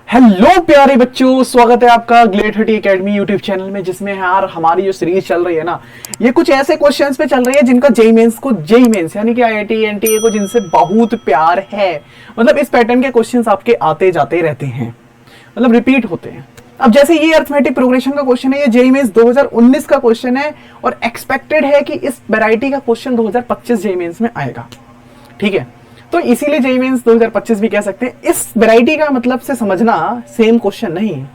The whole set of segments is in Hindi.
हेलो प्यारे बच्चों, स्वागत है आपका ग्लेड 30 एकेडमी यूट्यूब चैनल में, जिसमें यार हमारी जो सीरीज चल रही है ना, ये कुछ ऐसे क्वेश्चंस पे चल रही है जिनका जेईई मेंस यानी कि आईआईटी एनटीए को जिनसे बहुत प्यार है। मतलब इस पैटर्न के क्वेश्चंस आपके आते जाते रहते हैं, मतलब रिपीट होते हैं। अब जैसे ये अर्थमेटिक प्रोग्रेशन का क्वेश्चन है, ये जेईई मेंस 2019 का क्वेश्चन है और एक्सपेक्टेड है कि इस वैरायटी का क्वेश्चन 2025 जेईई मेंस में आएगा। ठीक है, तो इसीलिए जेईई मेंस 2025 भी कह सकते हैं। इस वैरायटी का मतलब से समझना सेम क्वेश्चन नहीं,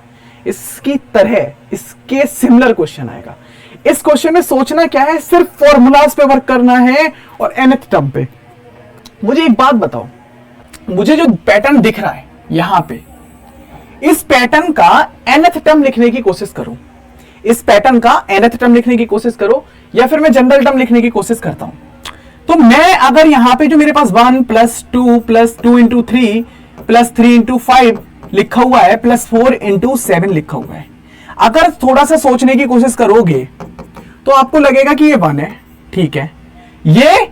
इसकी तरह इसके सिमिलर क्वेश्चन आएगा। इस क्वेश्चन में सोचना क्या है, सिर्फ फॉर्मूलाज पे वर्क करना है और nth टर्म पे। मुझे एक बात बताओ, मुझे जो पैटर्न दिख रहा है यहां पे, इस पैटर्न का nth टर्म लिखने की कोशिश करो, इस पैटर्न का nth टर्म लिखने की कोशिश करो, या फिर मैं जनरल टर्म लिखने की कोशिश करता हूं। तो मैं अगर यहां पे जो मेरे पास 1 + 2 इंटू 3 + 3 इंटू 5 लिखा हुआ है +4 इंटू 7 लिखा हुआ है, अगर थोड़ा सा सोचने की कोशिश करोगे तो आपको लगेगा कि ये 1 है। ठीक है, ये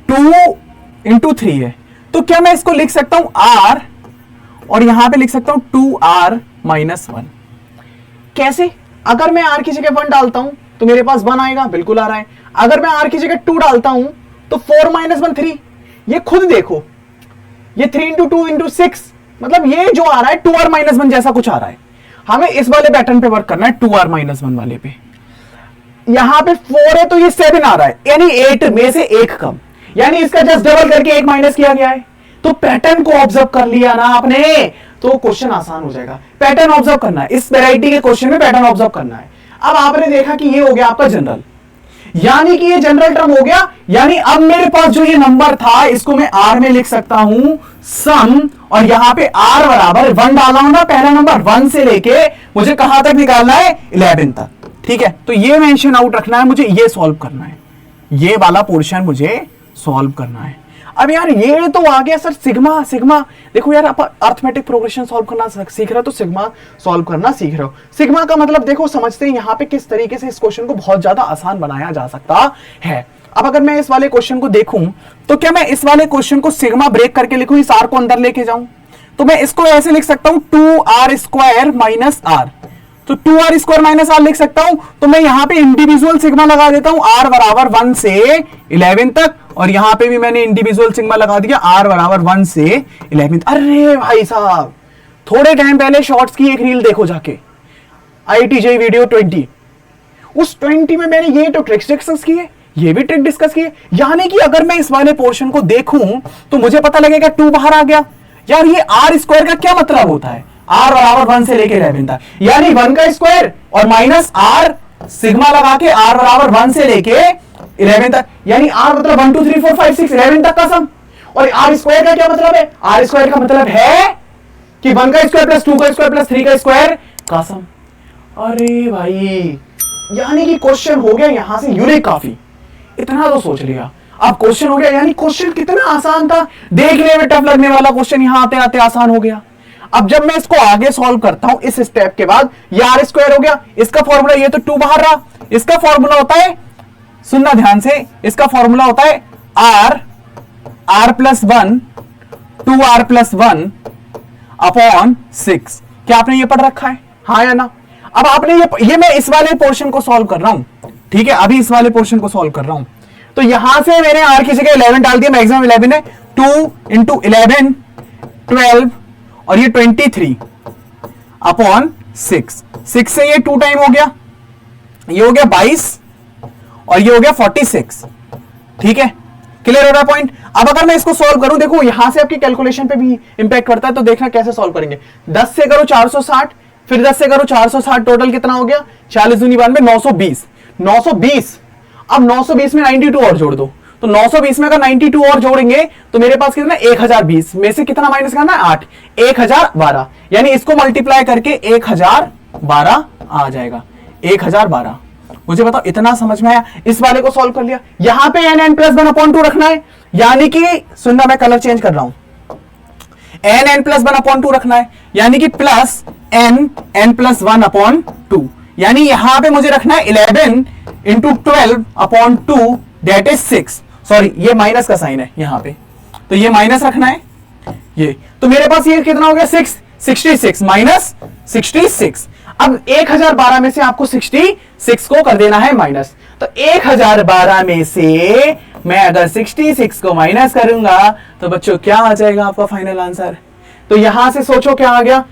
2 इंटू 3 है, तो क्या मैं इसको लिख सकता हूं r और यहां पे लिख सकता हूं 2r - 1। कैसे? अगर मैं r की जगह 1 डालता हूं तो मेरे पास 1 आएगा, बिल्कुल आ रहा है। अगर मैं r की जगह 2 डालता हूं तो 4 - 1 3। ये खुद देखो, ये 3 इंटू 2 इंटू 6, मतलब ये जो आ रहा है 2r - 1 जैसा कुछ आ रहा है। हमें इस वाले पैटर्न पे वर्क करना है, 2r - 1 वाले पे। यहां पे 4 है तो ये 7 आ रहा है, यानी 8 में से 1 कम, यानी इसका जस्ट डबल करके 1 माइनस किया गया है। तो पैटर्न को ऑब्जर्व कर लिया ना आपने, तो क्वेश्चन आसान हो जाएगा। पैटर्न ऑब्जर्व करना है, इस वैरायटी के क्वेश्चन में पैटर्न ऑब्जर्व करना है। अब आपने देखा कि ये हो गया आपका जनरल, यानी कि ये जनरल टर्म हो गया, यानी अब मेरे पास जो ये नंबर था इसको मैं r में लिख सकता हूं सम, और यहां पे r बराबर 1 डाला हूं ना, पहला नंबर 1 से लेके मुझे कहां तक निकालना है, 11 तक। ठीक है, तो ये मेंशन आउट रखना है, मुझे ये सॉल्व करना है, ये वाला पोर्शन मुझे सॉल्व करना है। अब यार ये तो आ गया सर सिग्मा। देखो यार, आप अर्थमेटिक प्रोग्रेशन सॉल्व करना सीख रहे हो तो सिग्मा सॉल्व करना सीख रहे हो। सिग्मा का मतलब देखो, समझते हैं यहां पे किस तरीके से इस क्वेश्चन को बहुत ज्यादा आसान बनाया जा सकता है। अब अगर मैं इस वाले क्वेश्चन को देखूं तो क्या मैं इस वाले क्वेश्चन को सिग्मा ब्रेक करके लिखूं, इस r को अंदर लेके जाऊं, तो मैं इसको ऐसे लिख सकता हूं 2r² - r। तो 2r² - r लिख सकता हूं। तो मैं यहां पे इंडिविजुअल सिग्मा लगा देता हूं, r बराबर 1 से 11 तक, और यहां पे भी मैंने इंडिविजुअल सिग्मा लगा दिया, r बराबर 1 से 11। अरे भाई साहब, थोड़े टाइम पहले शॉर्ट्स की एक रील देखो जाके, आईआईटी जेईई वीडियो 20, उस 20 में मैंने ये तो ट्रिक्स डिस्कस किए, ये भी ट्रिक डिस्कस किए। यानी कि अगर मैं इस वाले पोर्शन को देखूं तो मुझे पता लगेगा 2 बाहर आ गया। यार ये r² का क्या मतलब होता है, r बराबर 1 से लेके 11 तक, यानी 1 का स्क्वायर और माइनस r सिग्मा लगा के r बराबर 1 से लेके 11 तक, यानी r मतलब 1 2 3 4 5 6 11 तक का सम। और r² का क्या मतलब है, r² का मतलब है कि 1 का स्क्वायर प्लस 2 का स्क्वायर प्लस 3 का स्क्वायर का सम। अरे भाई, यानी कि क्वेश्चन हो गया यहां से यूनिक काफी, इतना तो सोच लिया। अब क्वेश्चन हो गया, यानी क्वेश्चन कितना आसान था, देखने में टफ लगने वाला क्वेश्चन यहां आते आते आसान हो गया। अब जब मैं इसको आगे सॉल्व करता हूं इस स्टेप के बाद, ये r² हो गया, इसका फॉर्मूला, ये तो 2 बाहर रहा, इसका फॉर्मूला होता है, सुनना ध्यान से, इसका फॉर्मूला होता है r + 1 2r + 1 अपॉन 6। क्या आपने ये पढ़ रखा है, हाँ या ना? अब आपने ये मैं इस वाले पोर्शन को सॉल्व कर रहा हूं। ठीक है, अभी इस वाले पोर्शन को सॉल्व कर रहा हूं, तो यहां से मैंने r की जगह 11 डाल दिया, मैक्सिमम 11 है, 2 इंटू 11 12 और ये 23 अपॉन 6 से ये 2 टाइम हो गया, ये हो गया 22 और ये हो गया 46। ठीक है, क्लियर हो रहा है पॉइंट? अब अगर मैं इसको सॉल्व करूं, देखो यहां से आपकी कैलकुलेशन पे भी इंपैक्ट पड़ता है, तो देखना कैसे सॉल्व करेंगे। 10 से करो 460, फिर 10 से करो 460, टोटल कितना हो गया, 40 दूनी 92, 920। अब 920 में 92 और जोड़ दो, तो 920 में अगर 92 और जोड़ेंगे तो मेरे पास कितना, 1020 में से कितना माइनस करना है, 8, 1012, यानी इसको मल्टीप्लाई करके 1012 आ जाएगा, 1012। मुझे बताओ इतना समझ में आया? इस वाले को सॉल्व कर लिया, यहां पे n + 1/2 रखना है, यानी कि सुनना, मैं कलर चेंज कर रहा हूं, n + 1/2 रखना है, यानी कि प्लस n + 1/2, यानी यहां पे मुझे रखना है 11 × 12/2 दैट इज 6। सॉरी, ये माइनस का साइन है यहां पे, तो ये माइनस रखना है, ये तो मेरे पास ये कितना हो गया, 6 66 माइनस 66। अब 1012 में से आपको 66 को कर देना है माइनस। तो 1012 में से मैं अगर 66 को माइनस करूंगा तो बच्चों क्या आ जाएगा आपका फाइनल आंसर। तो यहां से सोचो क्या आ गया।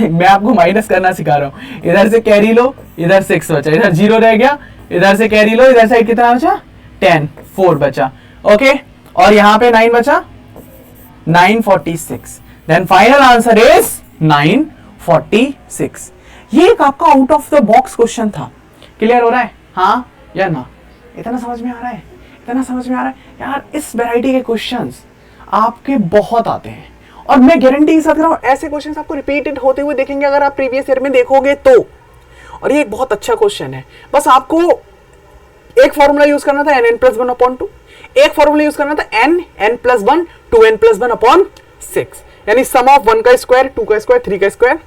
मैं आपको माइनस करना सिखा रहा हूं। इधर से कैरी लो, इधर 6 बचा, इधर 0 रह गया, इधर से कैरी लो, इधर साइड कितना बचा 10, 4 बचा। ओके, और यहां पे 9 बचा, 946। Then final answer is 946। ये एक आपका out of the box question था। क्लियर हो रहा है, हाँ या ना? इतना समझ में आ रहा है, इतना समझ में आ रहा है यार। इस वैरायटी के क्वेश्चंस आपके बहुत आते हैं और मैं गारंटी के साथ कह रहा हूं ऐसे क्वेश्चंस आपको रिपीटेड होते हुए देखेंगे अगर आप प्रीवियस ईयर में देखोगे तो। और ये एक बहुत अच्छा क्वेश्चन है। बस आपको एक फॉर्मूला यूज करना था n+1/2, एक फॉर्मूला यूज करना था n+1 2n+1/6, यानी सम ऑफ 1 का स्क्वायर, 2 का स्क्वायर, 3 का square.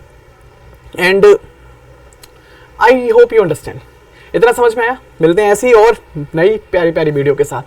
And I hope you understand. इतना समझ में आया। मिलते हैं ऐसी और नई प्यारी प्यारी वीडियो के साथ।